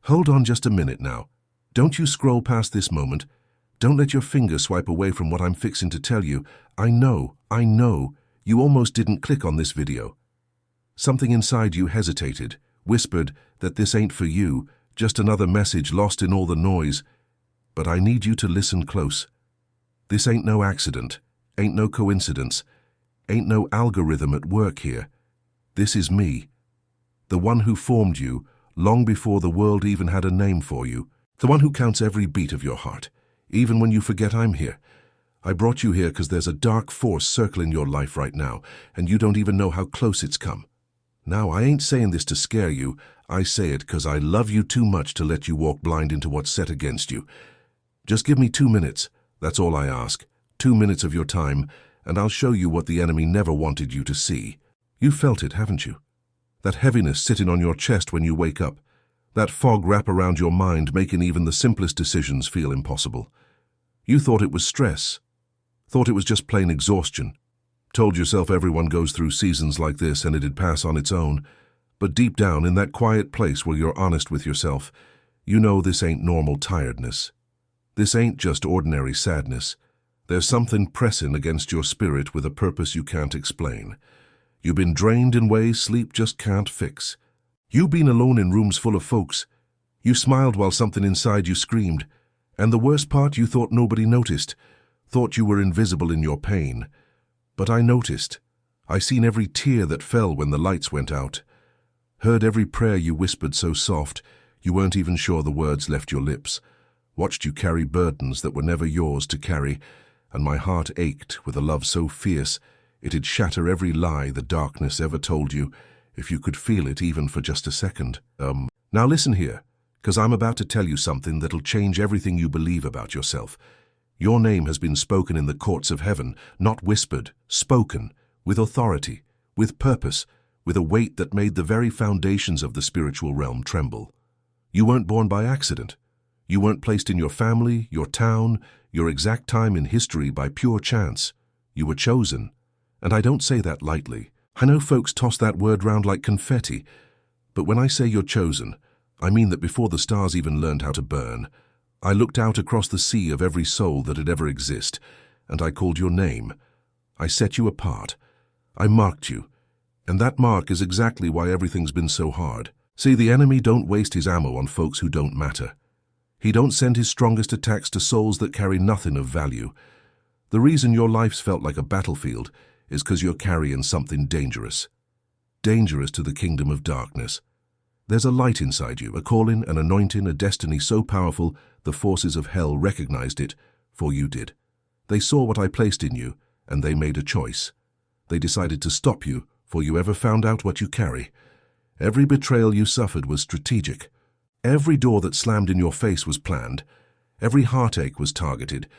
Hold on just a minute now. Don't you scroll past this moment. Don't let your finger swipe away from what I'm fixing to tell you. I know, you almost didn't click on this video. Something inside you hesitated, whispered that this ain't for you, just another message lost in all the noise. But I need you to listen close. This ain't no accident, ain't no coincidence, ain't no algorithm at work here. This is me, the one who formed you long before the world even had a name for you, the one who counts every beat of your heart, even when you forget I'm here. I brought you here because there's a dark force circling your life right now, and you don't even know how close it's come. Now, I ain't saying this to scare you. I say it because I love you too much to let you walk blind into what's set against you. Just give me 2 minutes. That's all I ask. 2 minutes of your time, and I'll show you what the enemy never wanted you to see. You felt it, haven't you? That heaviness sitting on your chest when you wake up. That fog wrap around your mind, making even the simplest decisions feel impossible. You thought it was stress. Thought it was just plain exhaustion. Told yourself everyone goes through seasons like this and it'd pass on its own. But deep down, in that quiet place where you're honest with yourself, you know this ain't normal tiredness. This ain't just ordinary sadness. There's something pressing against your spirit with a purpose you can't explain. You've been drained in ways sleep just can't fix. You've been alone in rooms full of folks. You smiled while something inside you screamed. And the worst part, you thought nobody noticed. Thought you were invisible in your pain. But I noticed. I seen every tear that fell when the lights went out. Heard every prayer you whispered so soft, you weren't even sure the words left your lips. Watched you carry burdens that were never yours to carry, and my heart ached with a love so fierce, it'd shatter every lie the darkness ever told you, if you could feel it even for just a second. Now listen here, 'cause I'm about to tell you something that'll change everything you believe about yourself. Your name has been spoken in the courts of heaven, not whispered, spoken, with authority, with purpose, with a weight that made the very foundations of the spiritual realm tremble. You weren't born by accident. You weren't placed in your family, your town, your exact time in history by pure chance. You were chosen. And I don't say that lightly. I know folks toss that word round like confetti, but when I say you're chosen, I mean that before the stars even learned how to burn, I looked out across the sea of every soul that had ever existed, and I called your name. I set you apart. I marked you. And that mark is exactly why everything's been so hard. See, the enemy don't waste his ammo on folks who don't matter. He don't send his strongest attacks to souls that carry nothing of value. The reason your life's felt like a battlefield is 'cause you're carrying something dangerous. Dangerous to the kingdom of darkness. There's a light inside you, a calling, an anointing, a destiny so powerful the forces of hell recognized it, for you did. They saw what I placed in you, and they made a choice. They decided to stop you, for you ever found out what you carry. Every betrayal you suffered was strategic. Every door that slammed in your face was planned. Every heartache was targeted.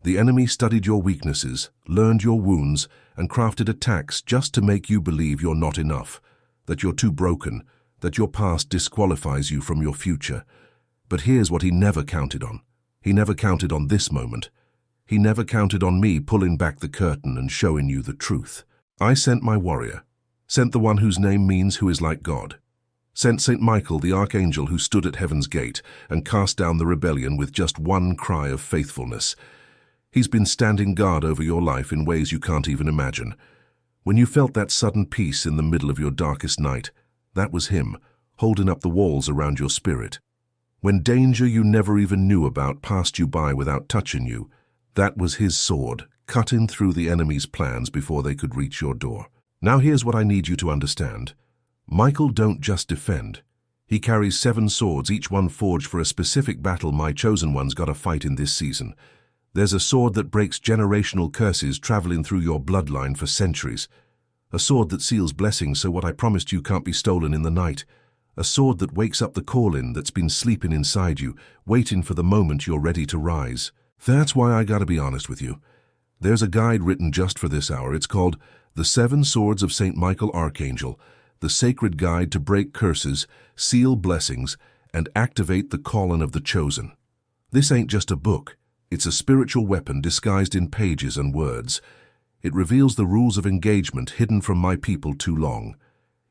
The enemy studied your weaknesses, learned your wounds, and crafted attacks just to make you believe you're not enough, that you're too broken, that your past disqualifies you from your future. But here's what he never counted on. He never counted on this moment. He never counted on me pulling back the curtain and showing you the truth. I sent my warrior, sent the one whose name means who is like God. Sent St. Michael, the archangel who stood at heaven's gate and cast down the rebellion with just one cry of faithfulness. He's been standing guard over your life in ways you can't even imagine. When you felt that sudden peace in the middle of your darkest night, that was him, holding up the walls around your spirit. When danger you never even knew about passed you by without touching you, that was his sword, cutting through the enemy's plans before they could reach your door. Now here's what I need you to understand. Michael don't just defend. He carries 7 swords, each one forged for a specific battle my chosen one's got to fight in this season. There's a sword that breaks generational curses traveling through your bloodline for centuries. A sword that seals blessings so what I promised you can't be stolen in the night. A sword that wakes up the calling that's been sleeping inside you, waiting for the moment you're ready to rise. That's why I gotta be honest with you. There's a guide written just for this hour. It's called The 7 Swords of St. Michael Archangel, the sacred guide to break curses, seal blessings, and activate the calling of the chosen. This ain't just a book. It's a spiritual weapon disguised in pages and words. It reveals the rules of engagement hidden from my people too long.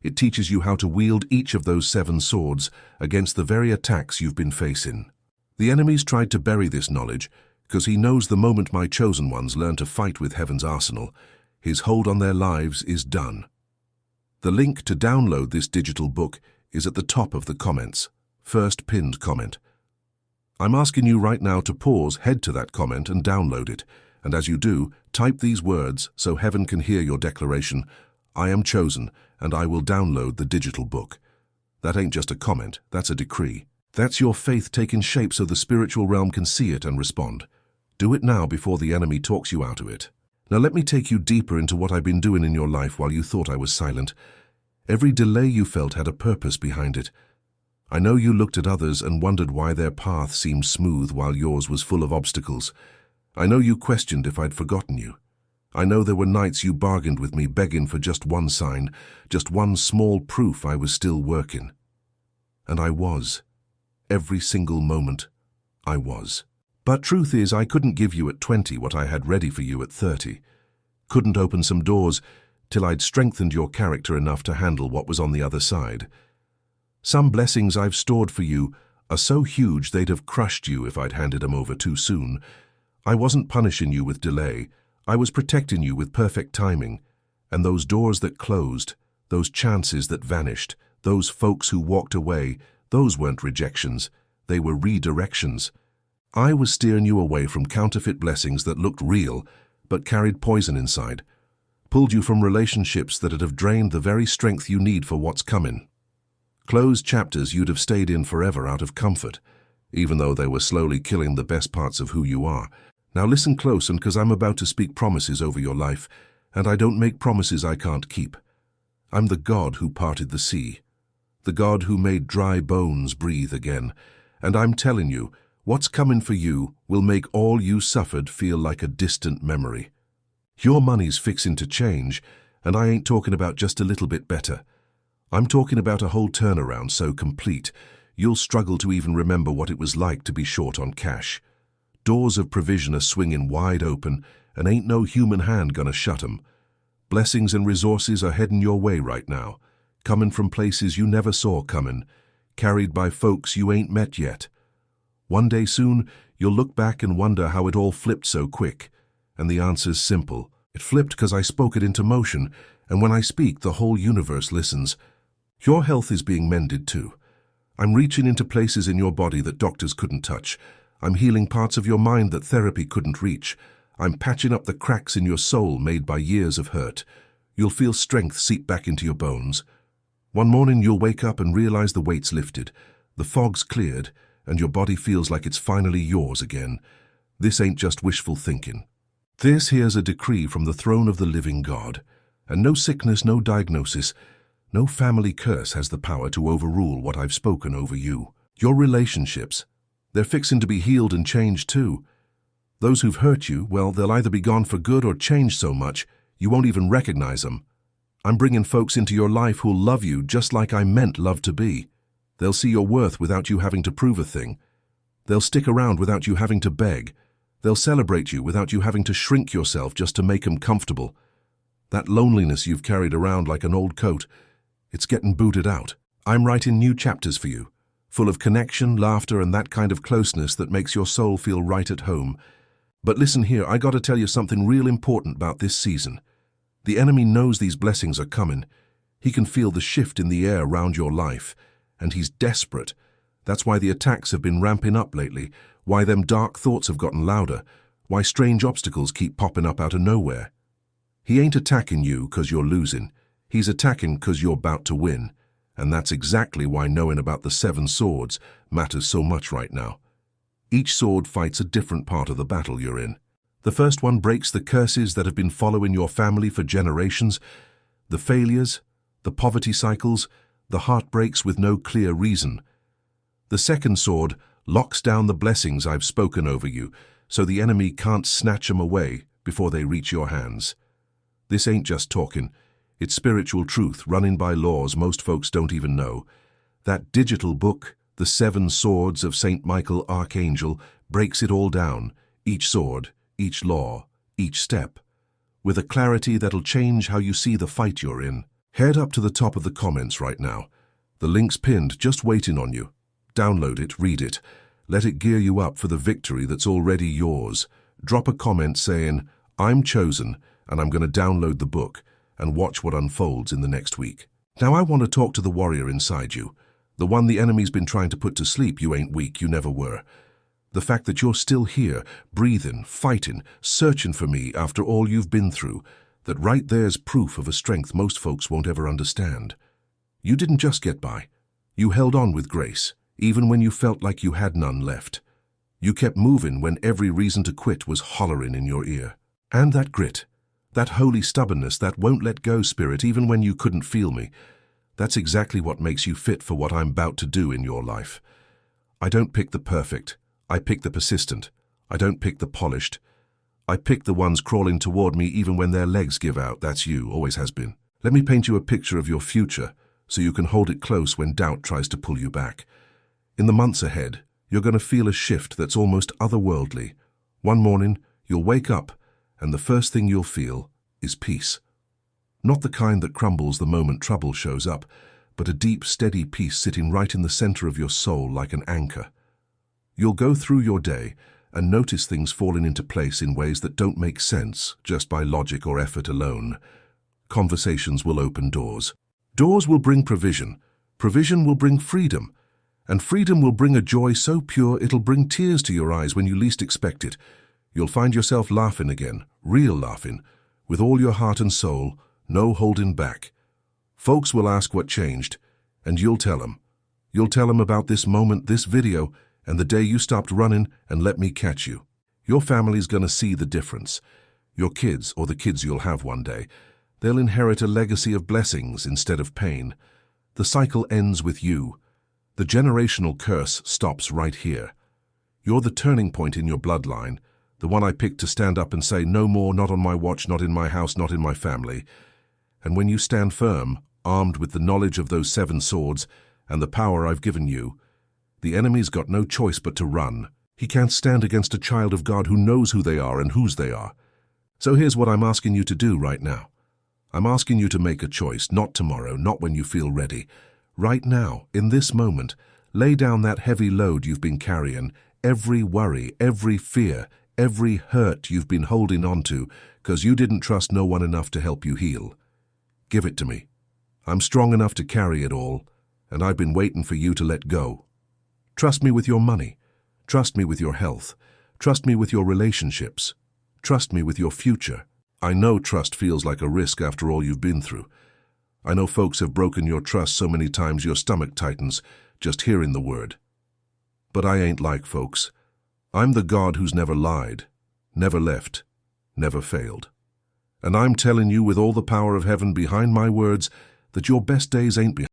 It teaches you how to wield each of those 7 swords against the very attacks you've been facing. The enemy's tried to bury this knowledge because he knows the moment my chosen ones learn to fight with heaven's arsenal, his hold on their lives is done. The link to download this digital book is at the top of the comments, first pinned comment. I'm asking you right now to pause, head to that comment and download it. And as you do, type these words so heaven can hear your declaration, I am chosen and I will download the digital book. That ain't just a comment, that's a decree. That's your faith taking shape so the spiritual realm can see it and respond. Do it now before the enemy talks you out of it. Now let me take you deeper into what I've been doing in your life while you thought I was silent. Every delay you felt had a purpose behind it. I know you looked at others and wondered why their path seemed smooth while yours was full of obstacles. I know you questioned if I'd forgotten you. I know there were nights you bargained with me begging for just one sign, just one small proof I was still working. And I was. Every single moment, I was. But truth is, I couldn't give you at 20 what I had ready for you at 30. Couldn't open some doors till I'd strengthened your character enough to handle what was on the other side. Some blessings I've stored for you are so huge they'd have crushed you if I'd handed them over too soon. I wasn't punishing you with delay. I was protecting you with perfect timing. And those doors that closed, those chances that vanished, those folks who walked away, those weren't rejections. They were redirections. I was steering you away from counterfeit blessings that looked real, but carried poison inside. Pulled you from relationships that'd have drained the very strength you need for what's coming. Closed chapters you'd have stayed in forever out of comfort, even though they were slowly killing the best parts of who you are. Now listen close, and because I'm about to speak promises over your life, and I don't make promises I can't keep. I'm the God who parted the sea, the God who made dry bones breathe again, and I'm telling you, what's coming for you will make all you suffered feel like a distant memory. Your money's fixing to change, and I ain't talking about just a little bit better. I'm talking about a whole turnaround so complete, you'll struggle to even remember what it was like to be short on cash. Doors of provision are swinging wide open, and ain't no human hand gonna shut 'em. Blessings and resources are heading your way right now, coming from places you never saw coming, carried by folks you ain't met yet. One day soon, you'll look back and wonder how it all flipped so quick. And the answer's simple. It flipped because I spoke it into motion, and when I speak, the whole universe listens. Your health is being mended too. I'm reaching into places in your body that doctors couldn't touch. I'm healing parts of your mind that therapy couldn't reach. I'm patching up the cracks in your soul made by years of hurt. You'll feel strength seep back into your bones. One morning you'll wake up and realize the weight's lifted, the fog's cleared, and your body feels like it's finally yours again. This ain't just wishful thinking. This here's a decree from the throne of the living God. And no sickness, no diagnosis, no family curse has the power to overrule what I've spoken over you. Your relationships, they're fixing to be healed and changed too. Those who've hurt you, well, they'll either be gone for good or changed so much you won't even recognize them. I'm bringing folks into your life who'll love you just like I meant love to be. They'll see your worth without you having to prove a thing. They'll stick around without you having to beg. They'll celebrate you without you having to shrink yourself just to make them comfortable. That loneliness you've carried around like an old coat, it's getting booted out. I'm writing new chapters for you, full of connection, laughter, and that kind of closeness that makes your soul feel right at home. But listen here, I gotta tell you something real important about this season. The enemy knows these blessings are coming. He can feel the shift in the air around your life, and he's desperate. That's why the attacks have been ramping up lately, why them dark thoughts have gotten louder, why strange obstacles keep popping up out of nowhere. He ain't attacking you 'cause you're losing. He's attacking 'cause you're about to win. And that's exactly why knowing about the 7 swords matters so much right now. Each sword fights a different part of the battle you're in. The first one breaks the curses that have been following your family for generations, the failures, the poverty cycles, the heartbreaks with no clear reason. The second sword locks down the blessings I've spoken over you, so the enemy can't snatch them away before they reach your hands. This ain't just talking. It's spiritual truth running by laws most folks don't even know. That digital book, The 7 Swords of St. Michael Archangel, breaks it all down, each sword, each law, each step, with a clarity that'll change how you see the fight you're in. Head up to the top of the comments right now. The link's pinned, just waiting on you. Download it, read it. Let it gear you up for the victory that's already yours. Drop a comment saying, "I'm chosen, and I'm going to download the book," and watch what unfolds in the next week. Now I want to talk to the warrior inside you. The one the enemy's been trying to put to sleep. You ain't weak, you never were. The fact that you're still here, breathing, fighting, searching for me after all you've been through, that right there's proof of a strength most folks won't ever understand. You didn't just get by. You held on with grace, even when you felt like you had none left. You kept moving when every reason to quit was hollering in your ear. And that grit, that holy stubbornness, that won't let go spirit even when you couldn't feel me, that's exactly what makes you fit for what I'm about to do in your life. I don't pick the perfect. I pick the persistent. I don't pick the polished. I pick the ones crawling toward me even when their legs give out. That's you, always has been. Let me paint you a picture of your future so you can hold it close when doubt tries to pull you back. In the months ahead, you're going to feel a shift that's almost otherworldly. One morning, you'll wake up, and the first thing you'll feel is peace. Not the kind that crumbles the moment trouble shows up, but a deep, steady peace sitting right in the center of your soul like an anchor. You'll go through your day and notice things falling into place in ways that don't make sense just by logic or effort alone. Conversations will open doors. Doors will bring provision. Provision will bring freedom. And freedom will bring a joy so pure it'll bring tears to your eyes when you least expect it. You'll find yourself laughing again, real laughing, with all your heart and soul, no holding back. Folks will ask what changed, and you'll tell them. You'll tell them about this moment, this video, and the day you stopped running and let me catch you. Your family's gonna see the difference. Your kids, or the kids you'll have one day, they'll inherit a legacy of blessings instead of pain. The cycle ends with you. The generational curse stops right here. You're the turning point in your bloodline, the one I picked to stand up and say, "No more, not on my watch, not in my house, not in my family." And when you stand firm, armed with the knowledge of those 7 swords and the power I've given you, the enemy's got no choice but to run. He can't stand against a child of God who knows who they are and whose they are. So here's what I'm asking you to do right now. I'm asking you to make a choice, not tomorrow, not when you feel ready. Right now, in this moment, lay down that heavy load you've been carrying, every worry, every fear, every hurt you've been holding on to because you didn't trust no one enough to help you heal. Give it to me. I'm strong enough to carry it all, and I've been waiting for you to let go. Trust me with your money. Trust me with your health. Trust me with your relationships. Trust me with your future. I know trust feels like a risk after all you've been through. I know folks have broken your trust so many times your stomach tightens just hearing the word. But I ain't like folks. I'm the God who's never lied, never left, never failed. And I'm telling you with all the power of heaven behind my words that your best days ain't behind.